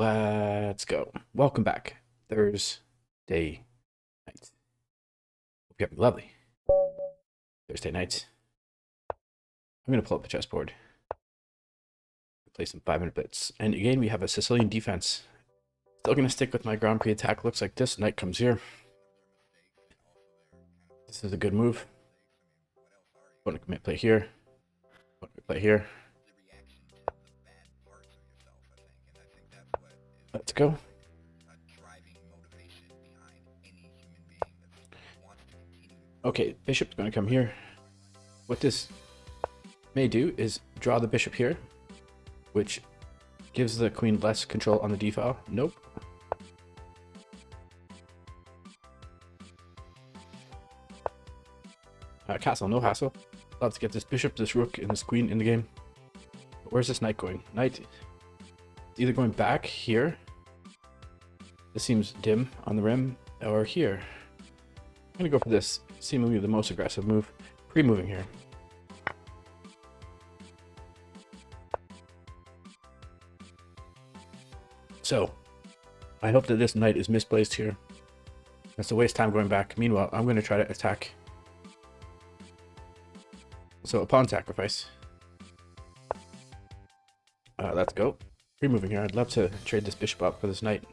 Let's go. Welcome back. Thursday night. Hope you're having lovely Thursday nights. I'm going to pull up the chessboard. Play some 5-minute blitz. And again, we have a Sicilian defense. Still going to stick with my Grand Prix attack. Looks like this knight comes here. This is a good move. Opponent can play here. Opponent can play here. Let's go. Okay, bishop's going to come here. What this may do is draw the bishop here, which gives the queen less control on the d file. Nope. Castle, no hassle. Love to get this bishop, this rook, and this queen in the game. But where's this knight going? Knight is either going back here. This seems dim on the rim, or here. I'm going to go for this, seemingly the most aggressive move. Pre-moving here. So, I hope that this knight is misplaced here. That's a waste time going back. Meanwhile, I'm going to try to attack. So, a pawn sacrifice. Let's go. Pre-moving here. I'd love to trade this bishop up for this knight.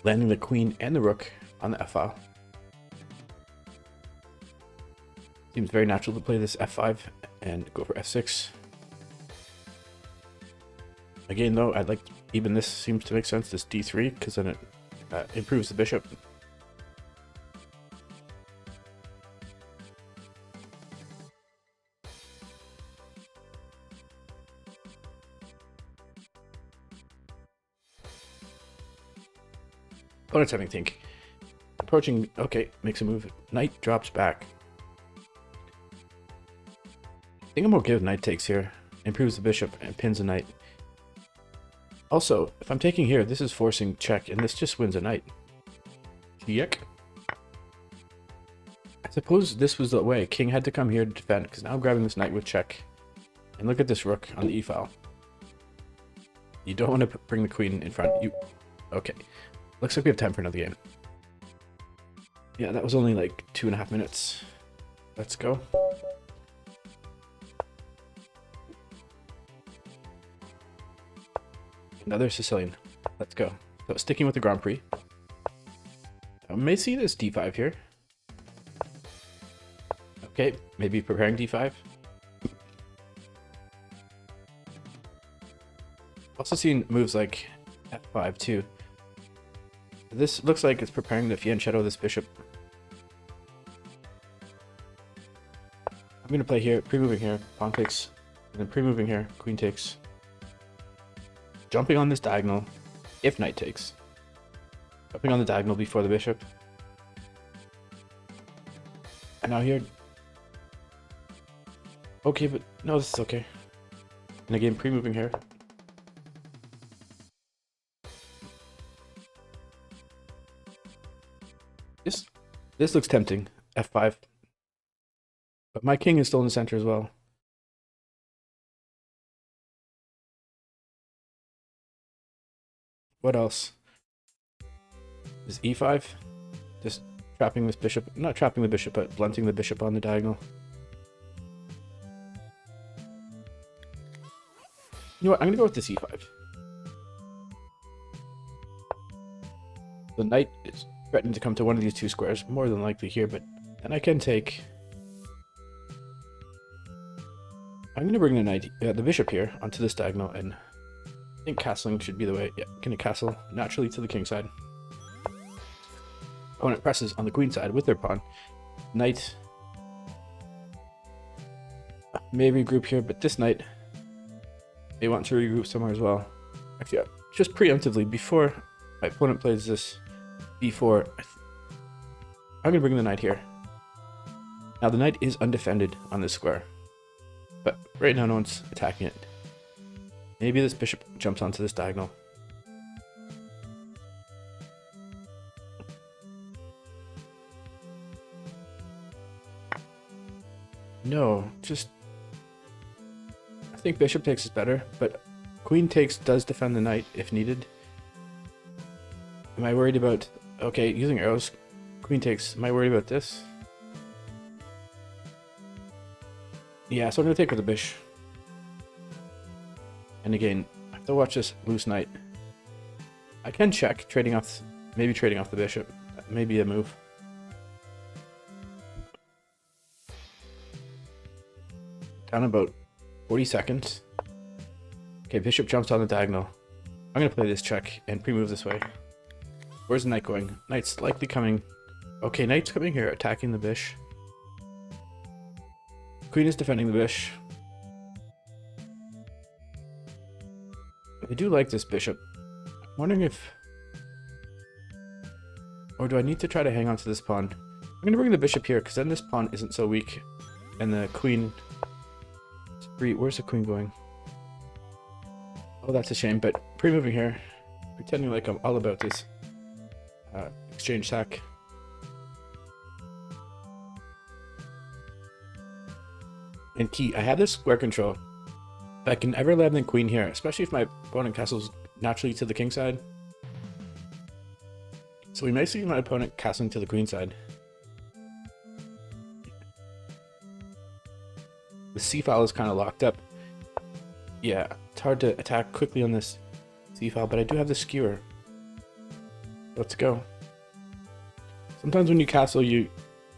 Landing the queen and the rook on the f-file. Seems very natural to play this f5 and go for f6. Again, though, I'd like even this seems to make sense, this d3, because then it improves the bishop. Opponent's having think. Approaching, okay, makes a move. Knight drops back. I think I'm okay with knight takes here. Improves the bishop and pins the knight. Also, if I'm taking here, this is forcing check, and this just wins a knight. Check. I suppose this was the way. King had to come here to defend, because now I'm grabbing this knight with check. And look at this rook on the e-file. You don't want to bring the queen in front. Okay. Looks like we have time for another game. Yeah, that was only like 2.5 minutes. Let's go. Another Sicilian. Let's go. So sticking with the Grand Prix. I may see this d5 here. Okay, maybe preparing d5. Also seen moves like f5 too. This looks like it's preparing the fianchetto of this bishop. I'm going to play here, pre-moving here, pawn takes, and then pre-moving here, queen takes. Jumping on this diagonal, if knight takes. Jumping on the diagonal before the bishop. And now here. Okay, but no, this is okay. And again, pre-moving here. This looks tempting, f5. But my king is still in the center as well. What else? Is e5? Just trapping this bishop. Not trapping the bishop, but blunting the bishop on the diagonal. You know what? I'm going to go with this e5. The knight is threatening to come to one of these two squares, more than likely here, but then I can take. I'm going to bring the bishop here onto this diagonal, and I think castling should be the way. Yeah, going to castle naturally to the king side. Opponent presses on the queen side with their pawn. Knight may regroup here, but this knight may want to regroup somewhere as well. Actually, just preemptively, before my opponent plays this b4, I'm going to bring the knight here. Now, the knight is undefended on this square, but right now no one's attacking it. Maybe this bishop jumps onto this diagonal. No, just I think bishop takes is better, but queen takes does defend the knight if needed. Am I worried about... Okay, using arrows. Queen takes. Am I worried about this? Yeah, so I'm going to take with the bish. And again, I have to watch this loose knight. I can check, trading off... Maybe trading off the bishop. Maybe a move. Down about 40 seconds. Okay, bishop jumps on the diagonal. I'm going to play this check and pre-move this way. Where's the knight going? Knight's likely coming... Okay, knight's coming here, attacking the bish. Queen is defending the bish. I do like this bishop. I'm wondering if... Or do I need to try to hang on to this pawn? I'm going to bring the bishop here, because then this pawn isn't so weak. And the queen... Where's the queen going? Oh, that's a shame, but pre-moving here. Pretending like I'm all about this. Exchange sack. And key, I have this square control. If I can ever land the queen here, especially if my opponent castles naturally to the king side. So we may see my opponent castling to the queen side. The c-file is kind of locked up. Yeah, it's hard to attack quickly on this c-file, but I do have the skewer. Let's go. Sometimes when you castle, you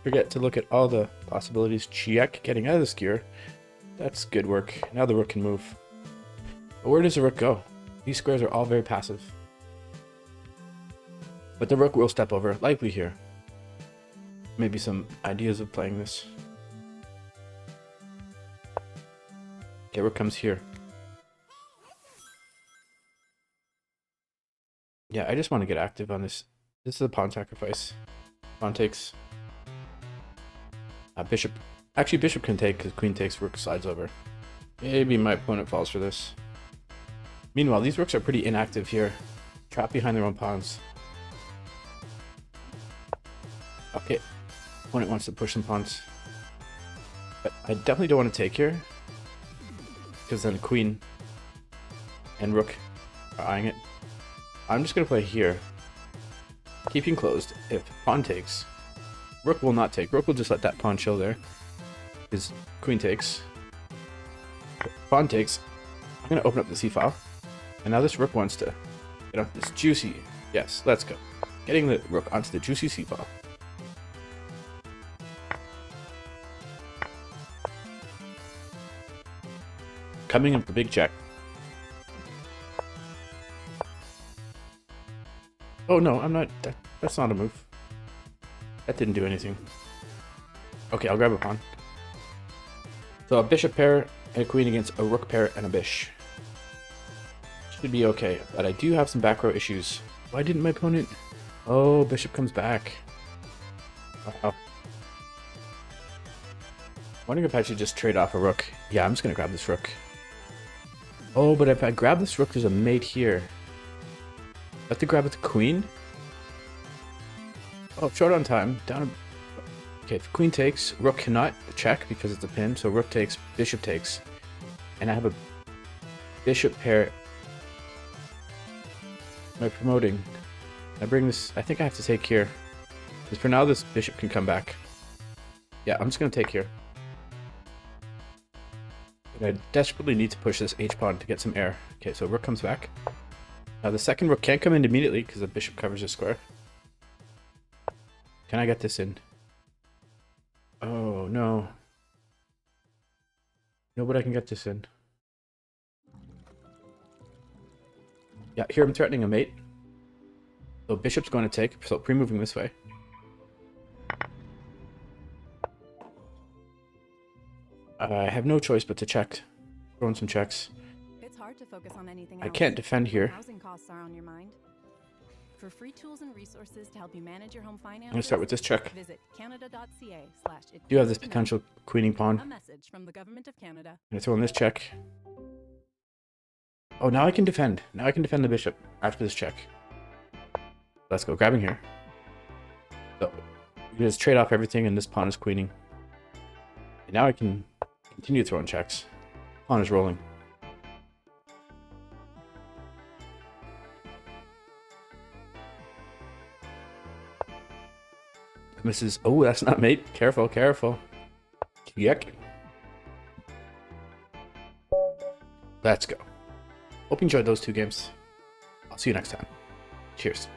forget to look at all the possibilities. Check, getting out of the skewer. That's good work. Now the rook can move. But where does the rook go? These squares are all very passive. But the rook will step over, likely here. Maybe some ideas of playing this. Okay, rook comes here. Yeah, I just want to get active on this. This is a pawn sacrifice. Pawn takes. Bishop. Actually, bishop can take because queen takes, rook slides over. Maybe my opponent falls for this. Meanwhile, these rooks are pretty inactive here. Trapped behind their own pawns. Okay. Opponent wants to push some pawns. But I definitely don't want to take here. Because then queen and rook are eyeing it. I'm just going to play here. Keeping closed. If pawn takes, rook will not take. Rook will just let that pawn chill there. Because queen takes. Pawn takes. I'm going to open up the c-file. And now this rook wants to get off this juicy... Yes, let's go. Getting the rook onto the juicy c-file. Coming in for big check. Oh no, I'm not... That's not a move. That didn't do anything. Okay, I'll grab a pawn. So a bishop pair and a queen against a rook pair and a bish. Should be okay, but I do have some back row issues. Why didn't my opponent... Oh, bishop comes back. Wow. Wondering if I should just trade off a rook. Yeah, I'm just gonna grab this rook. Oh, but if I grab this rook, there's a mate here. I have to grab with the queen? Oh, short on time. Down. Okay, if queen takes, rook cannot check because it's a pin. So rook takes, bishop takes. And I have a bishop pair. Am I promoting? I bring this... I think I have to take here. Because for now, this bishop can come back. Yeah, I'm just going to take here. But I desperately need to push this h-pawn to get some air. Okay, so rook comes back. Now the second rook can't come in immediately because the bishop covers the square. Can I get this in? Oh, no. No, but I can get this in. Yeah, here I'm threatening a mate. So bishop's going to take, so pre-moving this way. I have no choice but to check. Throw in some checks. It's hard to focus on anything I else. can't defend here. Housing costs are on your mind. For free tools and resources to help you manage your home finances, I'm going to start with this check. visit canada.ca/. Do have this potential queening pawn. A message from the government of Canada. I'm going to throw in this check. Oh, now I can defend. Now I can defend the bishop after this check. Let's go. Grabbing here. So, we can just trade off everything and this pawn is queening. And now I can continue throwing checks. Pawn is rolling. Mrs. Oh, that's not mate. Careful, careful. Yuck. Let's go. Hope you enjoyed those 2 games. I'll see you next time. Cheers.